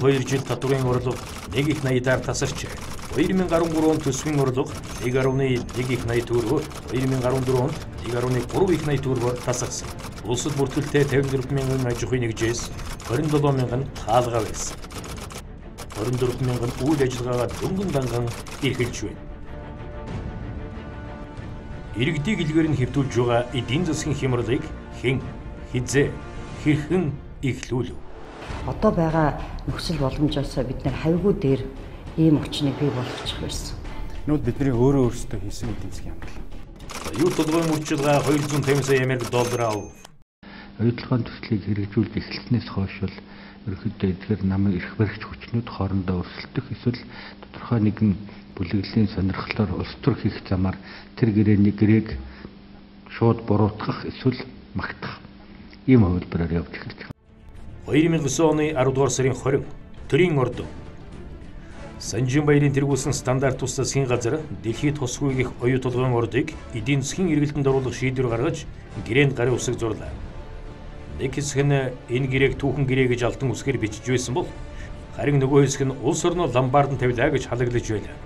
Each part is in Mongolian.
2 жил татварын орлого 1.80-аар тасарчээ. 2013 он төсвийн орлого 1.180 төгрөгөөр 2014 онд 1.380 төгрөгөөр тасарсан. Улсад бүртгэлтэй 54 мянган аж ахуйн нэгжээс 27 мянган хаалгаа байсан. 24 мянган үйл ажиллагаагаа дөнгөн данган эрхэлж байна. Иргэдийг илгээр нь хэвтүүлж байгаа эдийн засгийн хямралыг хэн, хизээ, хэрхэн эхлүүлв? Одоо байгаа нөхцөл боломжоос бид нэр хавьгүй дээр ийм өчнийг бий болгочих байсан. Нүүд бидний өөрсдөө хийсэн эдийн засгийн хямрал. Оюут толгойн үржилгээ 250 сая Америк доллар авав. Оюут толгойн төслийг хэрэгжүүлж эхэлснээс хойш бол ерөнхийдөө эдгээр намын эрх баригч хүчнүүд хоорондоо өрсөлдөх эсвэл тодорхой нэгэн бүлэглэлийн сонирхлоор улс төр хийх замаар тэр гэрээг шууд буруутгах эсвэл магтах ийм хувилбараар явж эхэлж байна. 2009 оны 10 дугаар сарын 20 төрийн ордон Санжин баярын тэргүүлсэн стандарт тус засгийн газар дэлхийд тусгүй гэх оюут толгойн ордыг эдийн засгийн эргэлтэнд оруулах шийдвэр гаргаж гэрээнд гарын усыг зурлаа. Нэг хэсэг нь энэ гэрээг түүхэн гэрээ гэж алтан үсгээр бичиж байсан бол харин нөгөө хэсэг нь улс орноо ламбард нь тавилаа гэж халаглаж байлаа.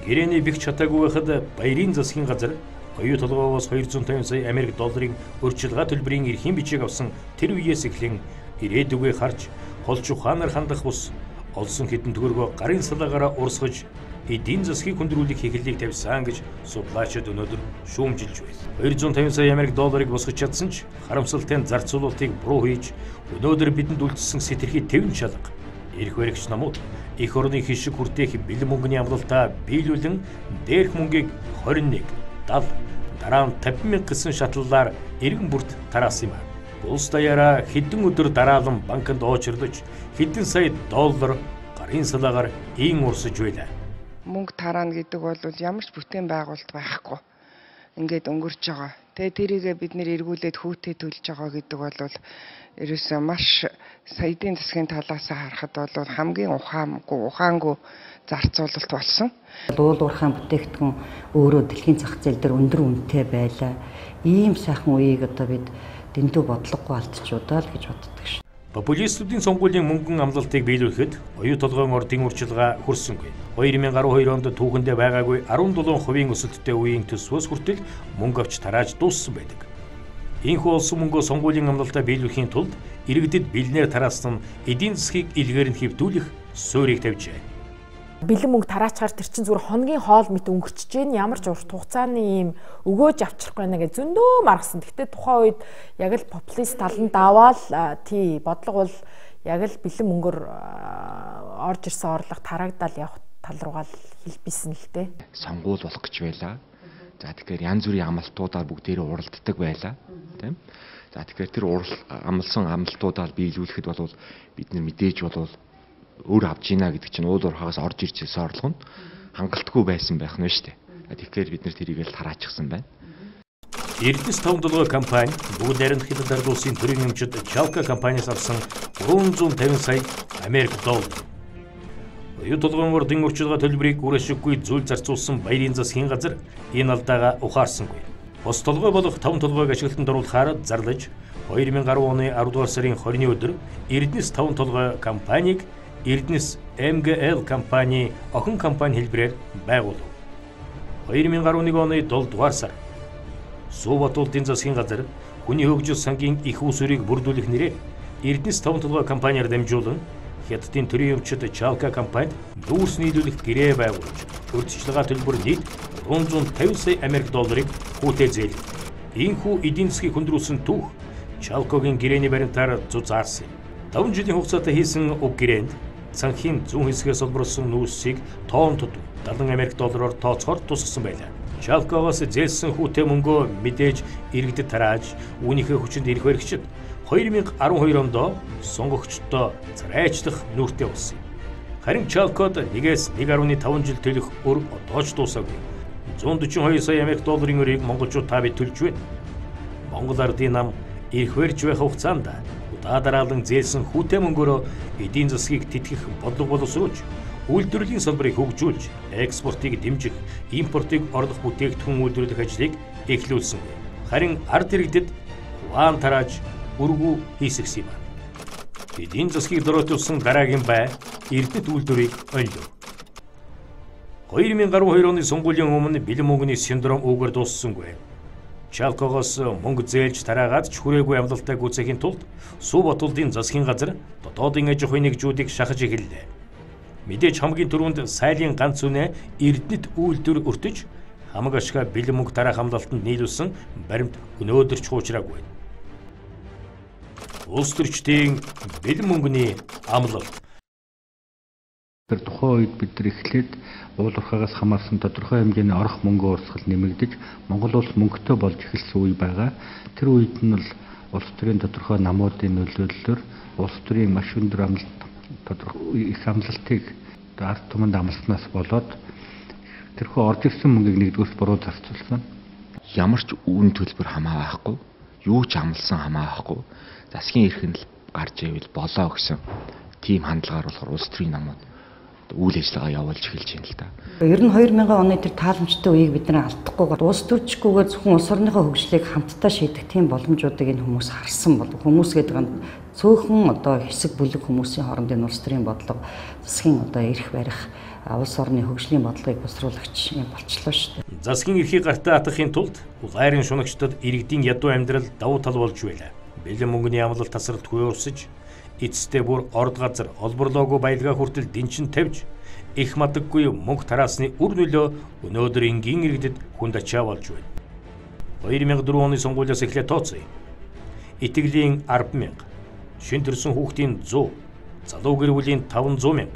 Гэрээний бэх чатаагүй байхад баярын засгийн газар оюут толгойгоос 250 сая Америк долларын өрчилгаа төлбөрийн эрхийн бичиг авсан тэр үеэс эхлэн ирээдүгээ харж холж ухаанаар хандах бус олсон хэдэн төгрөгөө гарын салаагаараа урсгаж эдийн засгийг хүндрүүлэх хэхлэлийг тавьсан гэж судлаачид өнөөдөр шүүмжилж байна. 250 сая Америк долларыг босгож чадсан ч харамсалтай зарцуулалтыг буруу хийж өнөөдөр бидэнд үлдсэн сэтэрхий тэвэн шалга эрх баригч намууд их орны хишиг хүртээх бэлэн мөнгөний амлалтаа биелүүлэн дээрх мөнгийг 21, 70, дараа нь 50 мянга гэсэн шатлалаар эргэн бүрт тараасан юм. Улс даяараа хэдэн өдөр дараалан банкнд очирлож хэдэн сая доллар гарын салаагаар ийн урсаж байлаа. Мөнгө тараана гэдэг бол ямар ч бүтээн байгуулалт байхгүй. Ингээд өнгөрч байгаа. Тэгээ тэрийгээ бид нэр эргүүлээд хүүтэй төлж байгаа гэдэг бол ерөөсөө маш эдийн засгийн талаас харахад бол хамгийн ухаангүй зарцуулалт болсон. Уул уурхайн бүтээгдэхүүн өөрөө дэлхийн зах зээл дээр өндөр үнэтэй байлаа. Ийм сайхан үеийг одоо бид дэндүү бодлогогүй алдчихудаа л гэж боддог шээ. Популистуудын сонгуулийн мөнгөн амлалтыг биелүүлэхэд оюут толгойн ордын үржилгээ хүрсэнгүй. 2012 онд түүхэндээ байгаагүй 17% өсөлттэй үеийн төсвөөс хүртэл мөнгө авч тарааж дууссан байдаг. Ийхүү олсон мөнгөө сонгуулийн амлалтаа биелүүлэхийн тулд иргэдэд бэлнээр тараасан эдийн засгийг илгээр нь хэвтүүлэх суурийг тавьжээ. Бэлэн мөнгө тараачаар тэр чинь зүгээр хоногийн хоол мэт өнгөрчж гэн ямар ч урт хугацааны ийм өгөөж авчрахгүй байна гэж зөндөө маргасан. Гэхдээ тухайн үед яг л популист таланд даваал тий бодлого бол яг л бэлэн мөнгөөр орж ирсэн орлого тараагдал явах тал руугаа хэлбисэн л дээ. Сонгуул болох гэж байлаа. За тэгэхээр янз бүрийн амлалтуудаар бүгдээрээ уралддаг байлаа. Тийм. За тэгэхээр тэр амлсан амлалтуудаар биелүүлэхэд бол бид нар мэдээж бол өөр авж ийна гэдэг чинь уул уурхаагаас орж ирж ирсэн орлого нь хангалтгүй байсан байх нь шүү дээ. Тэгэхээр бид нэр тэрийг л тараачихсан байна. Эрдэнэс таван толгой компани бүгд найрамд хятад улсын төрийн өмчөд Chalka компаниас авсан 350 сая Америк доллар. Оюут толгойн ордын өрчилгээ төлбөрийг үрээшгүй зүйл зарцуулсан баярын засгийн газар энэ алдаагаа ухаарсангүй. Бос толгой болох таван толгойг ашиглалтанд оруулахаар зарлаж 2010 оны 10 дугаар сарын 20-ны өдөр Эрдэнэс таван толгой компанийг Эрдэнэс МГЛ компани охин компани хэлбэрээр байгуулав. 2011 оны 7 дугаар сар Сувбатуултын засгийн газар хүний хөгжил сангийн их усүрийг бүрдүүлэх нэрээр Эрдэнэс таван толгой компаниар дамжуулан Хятадын төрийн өмчөд Chalka компанид дүүс нийлүүлэгт гэрээ байгуулж урьдчилгаа төлбөр нийт 350 сая Америк долларыг хүүтэй зээлв. Ийхүү эдийн засгийг хүндрүүлсэн түүх Chalka-гийн гэрээний баримтаар зузаарсан. 5 жилийн хугацаатай хийсэн уг гэрээнд цанхийн зүүн хэсгээс олборсон нүүсийг тоон тод 70 Америк доллараар тооцохоор тусгасан байлаа. Chalka-гоос зээлсэн хүүтэй мөнгөө мэдээж иргэдэд тарааж үүнийхээ хүчинд эрх баригчид 2012 онд сонгогчдоо царайчлах нүртэй болсон. Харин Chalka-д 1.5 жил төлөх өр одоо ч дуусаагүй. 142 сая Америк долларын өрийг монголчууд та бид төлж байна. Монгол ардын нам эрх барьж байх хугацаанд удаа дараалан зээлсэн хүүтэй мөнгөөрөө эдийн засгийг тэтгэх бодлого боловсруулж, үйлдвэрлэлийн салбарыг хөгжүүлж, экспортыг дэмжих, импортыг орлох бүтээгдэхүүн үйлдвэрлэх ажлыг эхлүүлсэн. Харин ард иргэдэд хуан тарааж өргүү хийсгсэн юм. Эдийн засгийг дороотуулсан дараагийн бай Эрдэнэт үйлдвэрийг олив. 2012 оны сонгуулийн өмнө бэлэн мөнгөний синдром үүгээр дууссангүй. Чалкогоос мөнгө зээлж тараагаад ч хүрээгүй амлалтаа гүйцэхийн тулд Сүбатулдын засгийн газар дотоодын аж ахуйн нэгжүүдийг шахаж эхэллээ. Мэдээж хамгийн түрүүнд сайлын ганц үнэ Эрдэнэт үйлдвэр өртөж хамаг ашгаа бэлэн мөнгө тараах амлалтанд нийлүүлсэн баримт өнөөдөр ч хуучраагүй. Улс төрчдийн бэлэн мөнгөний амлалт. Тэр тухайн үед бид нар эхлээд уул уурхаагаас хамаарсан тодорхой хэмжээний орох мөнгө урсгал нэмэгдэж Монгол улс мөнгөтэй болж эхэлсэн үе байгаа. Тэр үед нь бол улс төрийн тодорхой намуудын нөлөөллөөр улс төрийн маш өндөр амлалт тодорхой их амлалтыг ард түмэнд амласнаас болоод тэрхүү орж ирсэн мөнгийг нэгдүгээрт буруу зарцуулсан. Ямар ч үн төлбөр хамаа байхгүй, юу ч амлсан хамаа байхгүй. Засгийн эрх нь л гарч ивэл болоо гэсэн тийм хандлагаар болохоор улс төрийн намууд үйл ажиллагаа явуулж эхэлж байна л да. Ер нь 2000 оны тэр тааламжтай үеийг бид нэр алдахгүйгээр улс төрчгүйгээр зөвхөн улс орныхоо хөгжлийг хамтдаа шийдэх тийм боломжуудыг энэ хүмүүс харсан бол хүмүүс гэдэг нь цөөхөн одоо хэсэг бүлэг хүмүүсийн хооронд энэ улс төрийн бодлого, засгийн одоо эрх барих, улс орны хөгжлийн бодлогыг босруулагч юм болчлоо шүү дээ. Засгийн эрхийг гартаа атгахын тулд гайрын шунагчдад иргэдийн ядуу амьдрал давуу тал болж байлаа. Бэлэн мөнгөний амлалт тасралтгүй урсаж эцэстээ бүр орд газар олборлоогүй баялгаа хүртэл дэнчин тавьж их мадаггүй мөнгө тараасны үр нөлөө өнөөдөр энгийн иргэдэд хүнд ачаа болж байна. 2004 оны сонгуулиас эхлээд тооцъё. Итгэлийн 10,000, шин төрсөн хүүхдийн 100, залуу гэр бүлийн 500,000.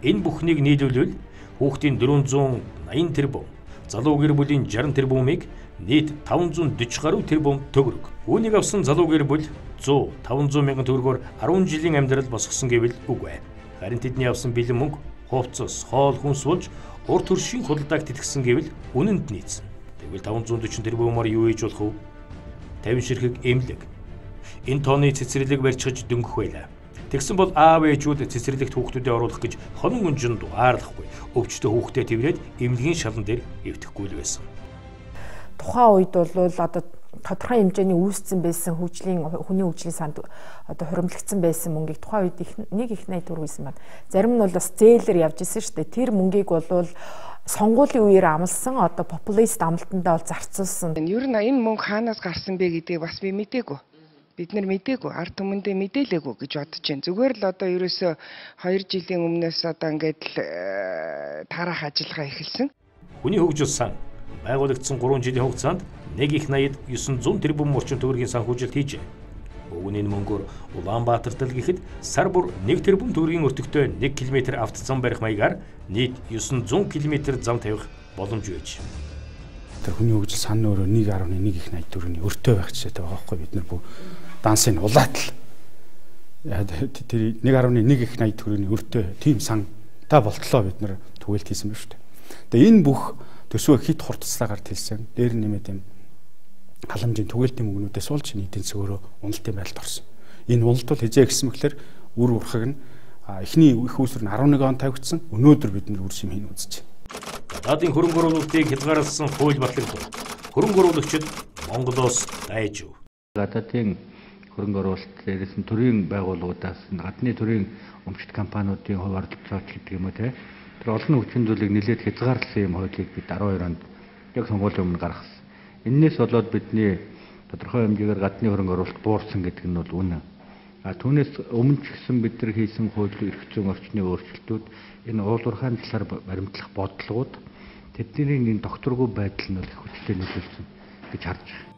Энэ бүхнийг нийлүүлвэл хүүхдийн 480 тэрбум, залуу гэр бүлийн 60 тэрбумыг нийт 540 гаруй тэрбум төгрөг. Үүнийг авсан залуу гэр бүл 100-500 мянган төгрөгөөр 10 жилийн амьдрал босгосон гэвэл үгүй. Харин тэдний авсан бэлэн мөнгө хувцас, хоол хүнс болж урт төршийн худалдааг тэтгэсэн гэвэл үнэнд нийцсэн. Тэгвэл 540 тэрбумаар юу хийж болох вэ? 50 ширхэг эмнэлэг. Энэ тооны цэцэрлэг барьчихж дөнгөх байлаа. Тэгсэн бол аав ээжүүд цэцэрлэгт хүүхдүүдэд оруулах гэж хонон өнжин дугаарлахгүй. Өвчтөе хүүхдээ тэрвэрэд эмнэлгийн шалан дээр эвтэхгүй л байсан. Тухайн үед бол одоо тодорхой хэмжээний үүсцэн байсан хүний хөгжлийн санд одоо хуримлагдсан байсан мөнгийг тухайн үед нэг их найд төрүүлсэн байна. Зарим нь бол бас зээлэр явж исэн шүү дээ. Тэр мөнгийг бол сонгуулийн үеэр амлсан одоо популист амлалтандаа бол зарцуулсан. Ер нь энэ мөнгө хаанаас гарсан бэ гэдгийг бас би мэдээгүй. Бид нар мэдээгүй, ард түмэндээ мэдээлээгүй гэж бодож байна. Зүгээр л одоо ерөөсөө 2 жилийн өмнөөс одоо ингээд л тараах ажиллагаа эхэлсэн. Хүний хөгжил сан байгуулагдсан 3 жилийн хугацаанд нэг их 8900 тэрбум орчим төгрөгийн санхүүжилт хийжээ. Өгнийн мөнгөөр Улаанбаатар дэлгэхэд сар бүр 1 тэрбум төгрөгийн өртөгтэй 1 км автозам барих маягаар нийт 900 км зам тавих боломж байж. Тэр хүний хөгжил сан өөрөө 1.1 их 80 төгрөгийн өртөө байх жишээтэй байгаа байхгүй бид нар бүх дансыг улаатал. Тэр 1.1 их 80 төгрөгийн өртөө тийм сан та болтлоо бид нар түгээлт хийсэн байна шүү дээ. Тэгээ энэ бүх төсвөө хит хурдцлагаар тэлсэн. Дээр нэмээд юм халамжийн түгээлтийн мөнгнүүдээс уулж нийтийн цогөөрөө уналтын байдалд орсон. Энэ уналт бол хизээ гисэн мэхлээр үр урхаг нь эхний их үүсвэр нь 11 он тавигдсан. Өнөөдөр бид нар үр шим хийн үзэж байна. Гадаадын хөрөнгө оруулалтыг хязгаарласан хууль батлагдав. Хөрөнгө оруулагчид Монголоос дайжив. Гадаадын хөрөнгө оруулалт дээрээс нь төрийн байгууллагуудаас гадны төрийн өмчт компаниудын хувь оролцооч гэдэг юм уу те. Тэр олон хүчин зүйлийг нэлээд хязгаарласан юм хуулийг бид 12 онд яг сонгуулийн өмнө гаргасан. Эннээс болоод бидний тодорхой хэмжээгээр гадны хөрөнгө оруулалт буурсан гэдэг нь бол үнэ. Түүнээс өмнө ч гэсэн бид нар хийсэн хууль эрх зүйн орчны өөрчлөлтүүд энэ уул уурхайн талаар баримтлах бодлогууд тэдний энэ докторгүй байдал нь бол их хүчтэй нөлөөлсөн гэж харж байна.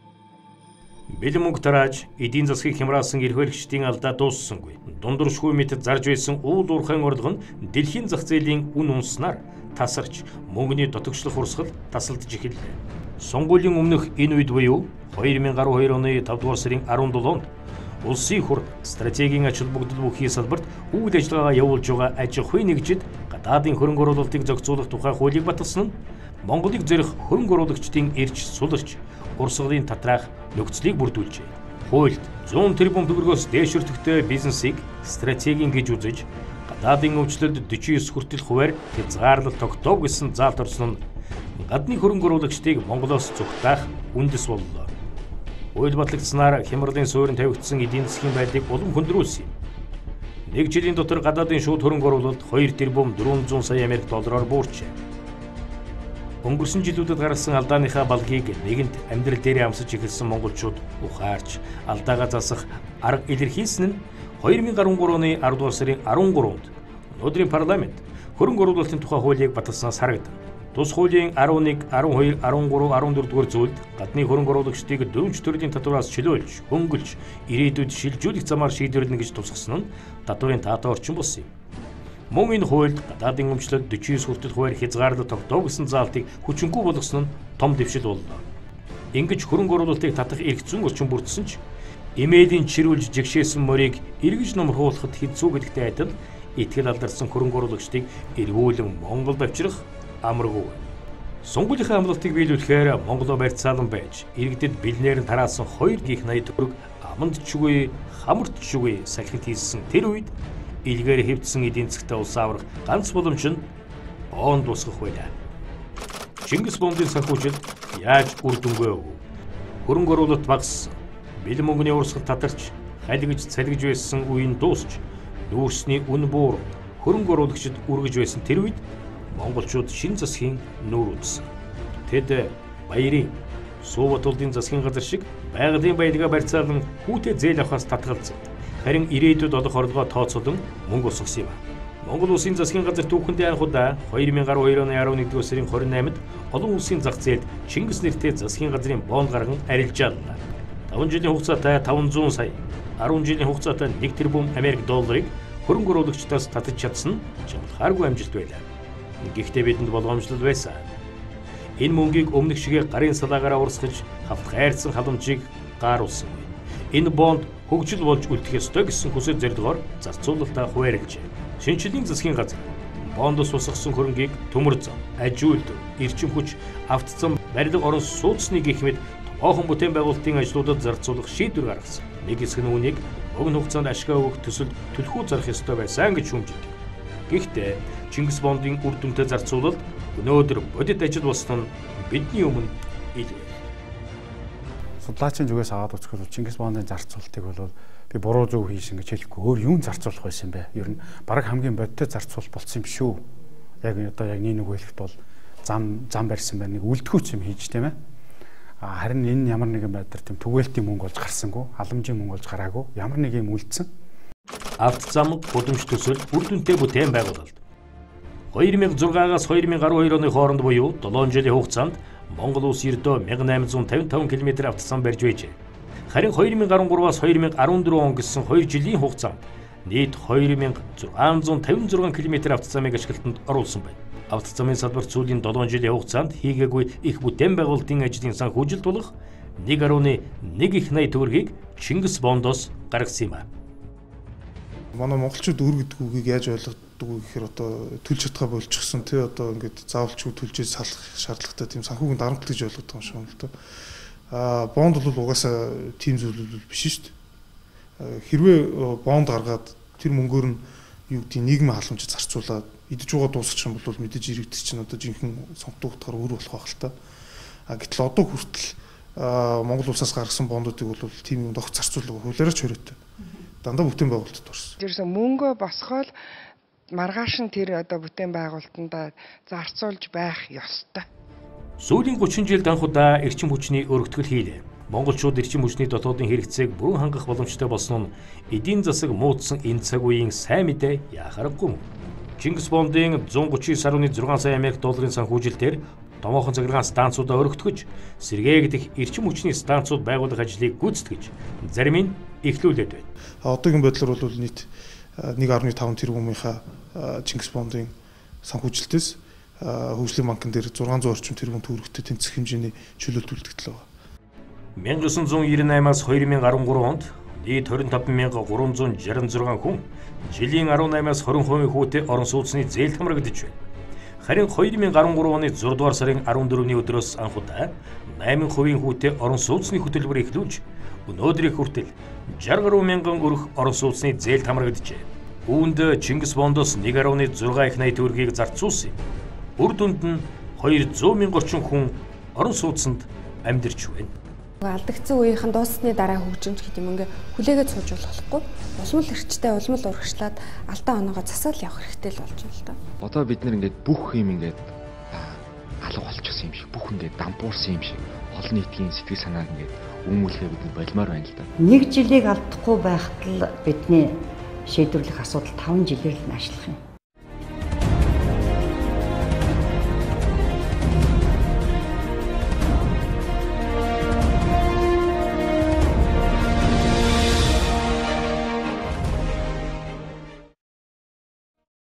Бэлэн мөнгө тарааж эдийн засгийг хямраасан эрх баригчдын алдаа дууссангүй. Дундуршгүй мэт зарж байсан уул уурхайн орлого нь дэлхийн зах зээлийн үн унснаар тасарч мөнгөний дотогшлох урсгал тасалдж эхэллээ. Сонгуулийн өмнөх энэ үед буюу 2012 оны 5 дугаар сарын 17-нд улсын хур стратегийн ач холбогдол бүхий салбарт үйл ажиллагаа явуулж байгаа аж ахуйн нэгжид гадаадын хөрөнгө оруулалтыг зохицуулах тухай хуулийг баталсан нь Монголыг зорих хөрөнгө оруулагчдын эрч суларч урсгалын татраах нөхцөлийг бүрдүүлжээ. Хуульд 100 тэрбум төгрөгөөс дээш өртөгтэй бизнесийг стратегийн гэж үзэж гадаадын өвчлөлд 49 хүртэл хуваар хязгаарлалт тогтоов гэсэн заалт орсон нь гадны хөрөнгө оруулагчдыг Монголоос зүгтаах үндэс боллоо. Хууль батлагдсанаар хямралын суурин тавигдсан эдийн засгийн байдлыг улам хөндрүүлсэн юм. Нэг жилийн дотор гадаадын шууд хөрөнгө оруулалт 2 тэрбум 400 сая Америк доллараар буурчээ. Өнгөрсөн жилүүдэд гарсан алдааныхаа балгийг нэгэнт амьдрал дээр амсаж эхэлсэн монголчууд ухаарч алдаагаа засах арга илэрхийлсэн нь 2013 оны 10 дугаар сарын 13-нд өнөөдрийн парламент хөрөнгө оруулалтын тухай хуулийг баталснаас харагдана. Тус хуулийн 11, 12, 13, 14 дугаар зүйлд гадны хөрөнгө оруулагчдыг 4 төрлийн татвараас чөлөөлж, хөнгөлж, ирээдүйд шилжүүлэх замаар шийдвэрлэнэ гэж тусгасан нь татварын таатай орчин болсон юм. Мөн энэ хуульд гадаадын өмчлөлт 49 хүртэл хуваар хязгаарлалт тогтоог гэсэн заалтыг хүчингүй болгосон нь том дэвшил боллоо. Ингэж хөрөнгө оруулалтыг татах эрх зүйн орчин бүрдсэн ч имэйлийн чирүүлж жигшээсэн морийг эргэж номрохуулахад хэцүү гэдэгтэй адил итгэл алдарсан хөрөнгө оруулагчдыг эргүүлэн Монголд авчрах амаргүй. Сонгуулийн амлалтыг биелүүлэхээр Монголоо барьцаалан байж иргэдэд бэлнээр нь тараасан 280 төгрөг аманд чүгүй, хамарт чүгүй сахилт хийсэн тэр үед илгээр хэвдсэн эдийн засгтаа улс аврах ганц боломж нь бонд босгох байлаа. Чингис бондын санхүүжилт яаж үр дүнгүй өг? Хөрөнгө оруулалт багассан. Бэлэн мөнгөний урсгал татарч, халигж, цалгиж байсан үеийн дуусч, нүүрсний үн буур хөрөнгө оруулагчид үргэж байсан тэр үед монголчууд шин засгийн нүүр үзсэн. Тэд баярын Суватулдын засгийн газар шиг байгалийн баялгаа барьцаалан хүүтэй зээл авахаас татгалзав. Харин ирээдүйд олох орлогоо тооцоолон мөнгө усгасан юм. Монгол Улсын засгийн газар түүхэндээ анхудаа 2012 оны 11-р сарын 28-нд олон улсын зах зээлд Чингис нэртэй засгийн газрын бонд гарган арилжааллаа. 5 жилийн хугацаатай 500 сая, 10 жилийн хугацаатай 1 тэрбум Америк долларыг хөрөнгө оруулагчдаас татаж чадсан нь жамхааргүй амжилт байлаа. Гэхдээ бидэнд болгоомжлол байсан. Энэ мөнгийг өмнөх шигээ гарын салаагаараа урсгаж хавтах айрцсан халамжийг гааруулсан. Энэ бонд хөгжил болж үлдэх ёстой гэсэн хүсэл зорилгоор зарцуулалтаа хуваарлжээ. Шинжлэлийн засгийн газар бондос усгасан хөрөнгийг төмөр зам, ажилд, эрчим хүч, автоцом, барилга орон сууцны гэх мэт томоохон бүтээн байгуулалтын ажлуудад зарцуулах шийдвэр гаргасан. Нэг хэсэг нь үүнийг богино хугацаанд ашгаа өгөх төсөл төлхөө зарах ёстой байсан гэж шүүмжилдэг. Гэхдээ Чингис бондын үр дүнтэй зарцуулалт өнөөдөр бодит ажил болсон нь бидний өмнө ил. Судлаачийн зүгээс аваад үзэхэд Чингис бондын зарцуулалтыг бол би буруу зөв хийсэн гэж хэлэхгүй өөр юм зарцуулах байсан юм бэ? Ер нь бараг хамгийн бодиттой зарцуулалт болсон юм шүү. Яг одоо яг нэг хэлэхэд бол зам барьсан байна, нэг үлдгүүц юм хийж тийм ээ. Харин энэ ямар нэгэн байдлаар тийм түгээлтийн мөнгө болж гарсангүй, халамжийн мөнгө болж гараагүй, ямар нэг юм үлдсэн. Автозам гудамж төсөл үр дүнтэй бүтээн байгуулалт. 2006-аас 2012 оны хооронд буюу 7 жилийн хугацаанд Монгол улс ердөө 1855 км автозам барьж байжээ. Харин 2013-аас 2014 он гэсэн 2 жилийн хугацаанд нийт 2656 км автозамыг ашиглалтанд оруулсан байна. Автозамын салбарт сүүлийн 7 жилийн хугацаанд хийгээгүй их бүтээн байгуулалтын ажлын санхүүжилт болох 1.1 их 80 төгрөгийг Чингис бондоос гаргасан юм а. Манай монголчууд үр гэдэг үгийг яаж ойлгодог вэ гэхээр одоо төлж чадхаа болчихсон тий одоо ингээд заавалчгүй төлжээ салах шаардлагатай тийм санхүүгийн дарамт гэж ойлгодог юм шиг байна л да. Бонд бол угаасаа тийм зүйл биш шүү дээ. Хэрвээ бонд гаргаад тэр мөнгөөр нь юу гэдэг нийгмийн халамж зарцуулаад идэж байгаа дуусчих юм бол мэдээж иргэд чинь одоо жинхэнэ сонгодог утгаар өөр болох байх л та. Гэтэл одоо хүртэл Монгол улсаас гаргасан бондуудыг бол тийм юм дох зарцуулга хуулиараа ч хориотой. Дандаа бүтээн байгуулалтад орсон. Тэрсэн мөнгөө босгоод маргааш нь тэр одоо бүтээн байгуулалтанд зарцуулж байх ёстой. Сүүлийн 30 жилд анхудаа эрчим хүчний өргөтгөл хийлээ. Монголчууд эрчим хүчний дотоодын хэрэгцээг бүрэн хангах боломжтой болсон нь эдийн засаг муудсан энэ цаг үеийн сайн мэдээ яхарахгүй. Чингис бондын 139.6 сая Америк долларын санхүүжилтээр томоохон цагиргаан станцуудаа өргөтгөж, сэргээгдэх эрчим хүчний станцууд байгуулах ажлыг гүйцэтгэж, зарим нь эхлүүлээд байна. Одоогийн байдлаар бол нийт 1.5 тэрбумынхаа Чингис бондын санхүүжилтээс хөгжлийн банкн дээр 600 орчим тэрбум төгрөгтэй тэнцэх хэмжээний чөлөөлт үлдэгдэл байна. 1998-аас 2013 онд нийт 25366 хүн жилийн 18-аас 20% хүүтэй орон сууцны зээлд хамрагдаж байна. Харин 2013 оны 6 дугаар сарын 14-ний өдрөөс анхудаа 8% хүүтэй орон сууцны хөтөлбөр эхлүүлж өнөөдрийн хүртэл 60 гаруй мянган өрх орон сууцны зээлд хамрагджээ. Үүнд Чингис бондоос 1.6 их 80 төгрөгийг зарцуулсан юм. Үр дүнд нь 200 мянга орчим хүн орон сууцнд амьдарч байна. Алдагдсан үеийнхэн дуусны дараа хөгжимч гэдэг юм ингээ хүлээгээд сууж болохгүй. Улмал эрчтэй улмал урагшлаад алдаа оноогоо засаал явах хэрэгтэй л болж байна л да. Одоо бид нэр ингээд бүх юм ингээд алга болчихсон юм шиг, бүх ингээд дампуурсан юм шиг олон нийтийн сэтгэл санааг ингээд өмүүлэхээ бид болмоор байна л да. Нэг жилийг алдахгүй байхад л бидний шийдвэрлэх асуудал 5 жилээр л наашлах юм.